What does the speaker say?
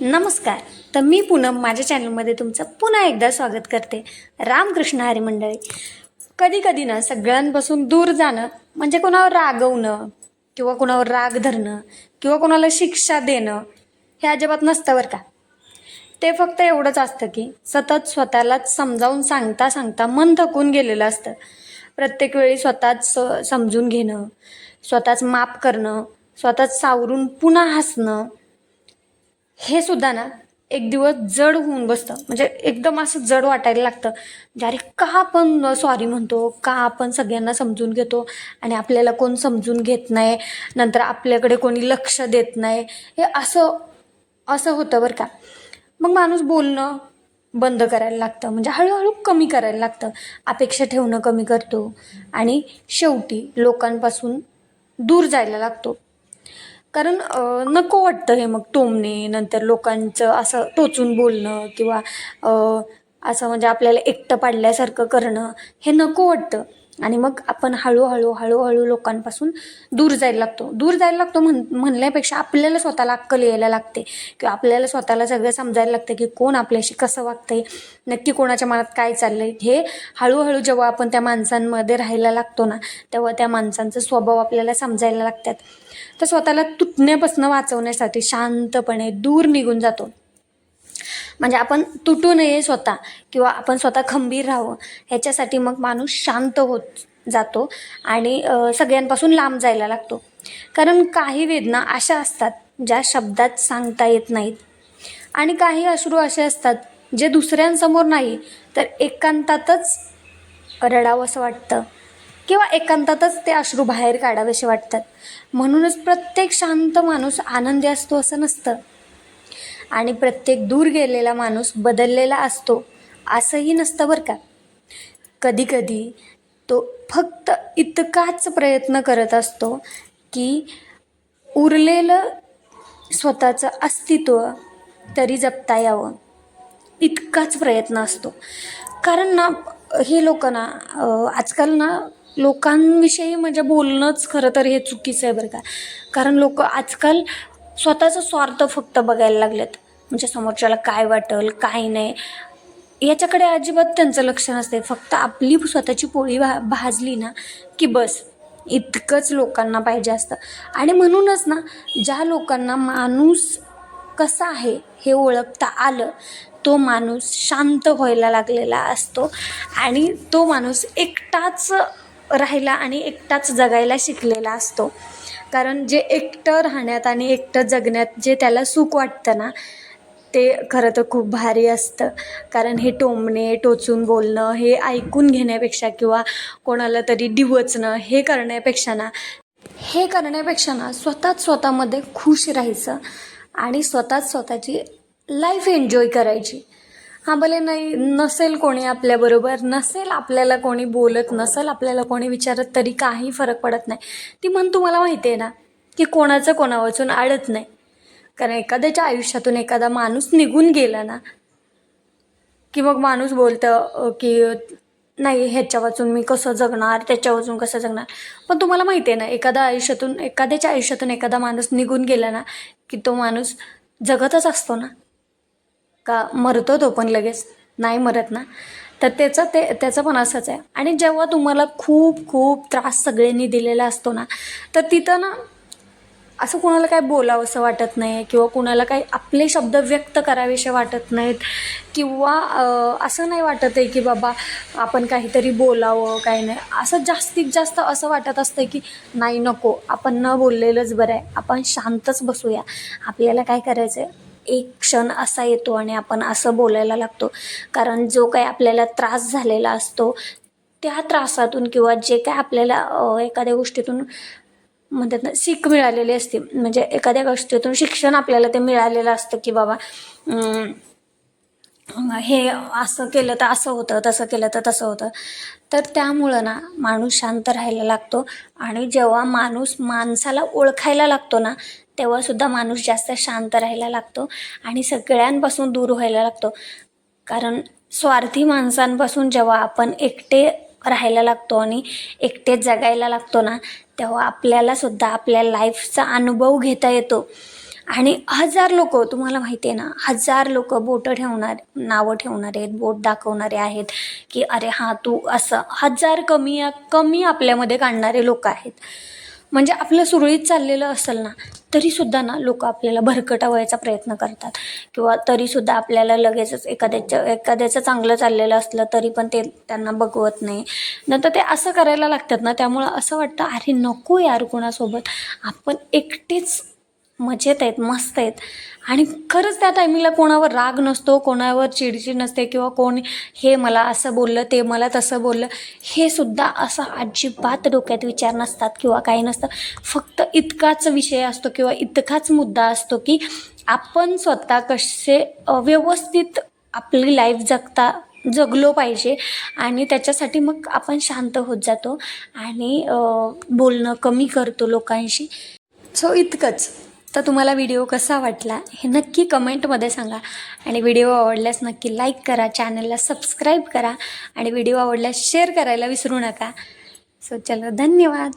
नमस्कार. तर मी पूनम माझ्या चॅनलमध्ये तुमचं पुन्हा एकदा स्वागत करते. रामकृष्ण हरी मंडळी. कधी कधी ना सगळ्यांपासून दूर जाणं म्हणजे कोणावर रागवणं किंवा कोणावर राग धरणं किंवा कोणाला शिक्षा देणं हे अजिबात नसतं बरं का. ते फक्त एवढंच असतं की सतत स्वतःलाच समजावून सांगता सांगता मन थकून गेलेलं असतं. प्रत्येक वेळी स्वतःच समजून घेणं, स्वतःच माफ करणं, स्वतःच सावरून पुन्हा हसणं, हे सुद्धा ना एक दिवस जड होऊन बसतं. म्हणजे एकदम असं जड वाटायला लागतं. म्हणजे अरे का आपण सॉरी म्हणतो, का आपण सगळ्यांना समजून घेतो आणि आपल्याला कोण समजून घेत नाही, नंतर आपल्याकडे कोणी लक्ष देत नाही, हे असं असं होतं बरं का. मग माणूस बोलणं बंद करायला लागतं, म्हणजे हळूहळू कमी करायला लागतं, अपेक्षा ठेवणं कमी करतो आणि शेवटी लोकांपासून दूर जायला लागतो. कारण नको वाटतं हे मग टोमणे, नंतर लोकांचं असं टोचून बोलणं किंवा असं म्हणजे आपल्याला एकटं पाडल्यासारखं करणं हे नको वाटतं. आणि मग आपण हळूहळू लोकांपासून दूर जायला लागतो म्हणण्यापेक्षा आपल्याला स्वतःला अक्कल यायला लागते किंवा आपल्याला स्वतःला सगळं समजायला लागतं की कोण आपल्याशी कसं वागतंय, नक्की कोणाच्या मनात काय चाललंय. हे हळूहळू जेव्हा आपण त्या माणसांमध्ये राहायला लागतो ना, तेव्हा त्या माणसांचा स्वभाव आपल्याला समजायला लागतात. तर स्वतःला तुटण्यापासून वाचवण्यासाठी शांतपणे दूर निघून जातो. म्हणजे आपण तुटू नये स्वतः किंवा आपण स्वतः खंबीर राहावं ह्याच्यासाठी मग माणूस शांत होत जातो आणि सगळ्यांपासून लांब जायला लागतो. कारण काही वेदना अशा असतात ज्या शब्दात सांगता येत नाहीत आणि काही अश्रू असे असतात जे दुसऱ्यांसमोर नाही तर एकांतातच रडावंसं वाटतं किंवा एकांतातच ते अश्रू बाहेर काढावेसे वाटतात. म्हणूनच प्रत्येक शांत माणूस आनंदी असतो असं नसतं आणि प्रत्येक दूर गेलेला माणूस बदललेला असतो असंही नसतं बरं का. कधी कधी तो फक्त इतकाच प्रयत्न करत असतो की उरलेलं स्वतःचं अस्तित्व तरी जपता यावं, इतकाच प्रयत्न असतो. कारण ना हे लोक ना आजकाल ना लोकांविषयी म्हणजे बोलणंच खरं तर हे चुकीचं आहे बरं का. कारण लोक आजकाल स्वतःचा स्वार्थ फक्त बघायला लागलेत. म्हणजे समोरच्याला काय वाटेल काय नाही याच्याकडे अजिबात त्यांचं लक्ष नसते. फक्त आपली स्वतःची पोळी भाजली ना की बस, इतकंच लोकांना पाहिजे असतं. आणि म्हणूनच ना ज्या लोकांना माणूस कसा आहे हे ओळखता आलं, तो माणूस शांत व्हायला लागलेला असतो आणि तो माणूस एकटाच राहायला आणि एकटाच जगायला शिकलेला असतो. कारण जे एकटं राहण्यात आणि एकटं जगण्यात जे त्याला सुख वाटतं ना, ते खरं तर खूप भारी असतं. कारण हे टोमणे टोचून बोलणं हे ऐकून घेण्यापेक्षा किंवा कोणाला तरी डिवचणं हे करण्यापेक्षा ना स्वतःच स्वतःमध्ये खुश राहायचं आणि स्वतःच स्वतःची लाईफ एन्जॉय करायची. हां, भले नाही नसेल कोणी आपल्याबरोबर, नसेल आपल्याला कोणी बोलत, नसेल आपल्याला कोणी विचारत, तरी काही फरक पडत नाही. ती म्हण तुम्हाला माहिती आहे ना की कोणाचं कोणावाचून आडत नाही. कारण एखाद्याच्या आयुष्यातून एखादा माणूस निघून गेला ना की मग माणूस बोलतं की नाही ह्याच्या वाचून मी कसं जगणार, त्याच्या वाचून कसं जगणार. पण तुम्हाला माहिती आहे ना एखाद्याच्या आयुष्यातून एखादा माणूस निघून गेला ना की तो माणूस जगतच असतो ना, का मरतो तो पण लगेच नाही मरत ना. तर त्याचं पण असंच आहे. आणि जेव्हा तुम्हाला खूप खूप त्रास सगळ्यांनी दिलेला असतो ना, तर तिथं ना असं कुणाला काय बोलावं असं वाटत नाही किंवा कुणाला काही आपले शब्द व्यक्त करावेसे वाटत नाहीत किंवा असं नाही वाटत आहे की बाबा आपण काहीतरी बोलावं, काही नाही. असं जास्तीत जास्त असं वाटत असतं की नाही नको, आपण न बोललेलंच बरं आहे, आपण शांतच बसूया. आपल्याला काय करायचं आहे, एक क्षण असा येतो आणि आपण असं बोलायला लागतो. कारण जो काही आपल्याला त्रास झालेला असतो त्या त्रासातून किंवा जे काय आपल्याला एखाद्या गोष्टीतून म्हणतात ना शिक मिळालेली असते, म्हणजे एखाद्या गोष्टीतून शिक्षण आपल्याला ते मिळालेलं असतं की बाबा हे असं केलं तर असं होतं, तसं केलं तर तसं होतं. तर त्यामुळं ना माणूस शांत राहायला लागतो. आणि जेव्हा माणूस माणसाला ओळखायला लागतो ना, तेव्हासुद्धा माणूस जास्त शांत राहायला लागतो आणि सगळ्यांपासून दूर व्हायला लागतो. कारण स्वार्थी माणसांपासून जेव्हा आपण एकटे राहायला लागतो आणि एकटे जगायला लागतो ना, तेव्हा आपल्याला सुद्धा आपल्या लाईफचा अनुभव घेता येतो आणि हजार लोक, तुम्हाला माहिती आहे ना, हजार लोक बोटं ठेवणार, नावं ठेवणारे आहेत, बोट दाखवणारे आहेत की अरे हां तू असं, हजार कमी आपल्यामध्ये काढणारे लोक आहेत. म्हणजे आपलं सुरळीत चाललेलं असेल ना तरीसुद्धा ना लोक आपल्याला भरकटवायचा प्रयत्न करतात, किंवा तरीसुद्धा आपल्याला लगेचच एखाद्याचं चांगलं चाललेलं असलं तरी पण ते त्यांना बघवत नाही, नंतर ते असं करायला लागतात ना. त्यामुळं असं वाटतं अरे नको यार कोणासोबत, आपण एकटेच मजेत आहेत, मस्त आहेत. आणि खरंच त्या टायमिंगला कोणावर राग नसतो, कोणावर चिडचिड नसते, किंवा कोण हे मला असं बोललं, ते मला तसं बोललं, हे सुद्धा असं अजिबात डोक्यात विचार नसतात किंवा काही नसतं. फक्त इतकाच विषय असतो किंवा इतकाच मुद्दा असतो की आपण स्वतः कसे व्यवस्थित आपली लाईफ जगलो पाहिजे. आणि त्याच्यासाठी मग आपण शांत होत जातो आणि बोलणं कमी करतो लोकांशी. सो इतकंच. तर तुम्हाला व्हिडिओ कसा वाटला हे नक्की कमेंटमध्ये सांगा. आणि व्हिडिओ आवडल्यास नक्की लाईक करा, चॅनलला सबस्क्राईब करा आणि व्हिडिओ आवडल्यास शेअर करायला विसरू नका. सो चलो, धन्यवाद.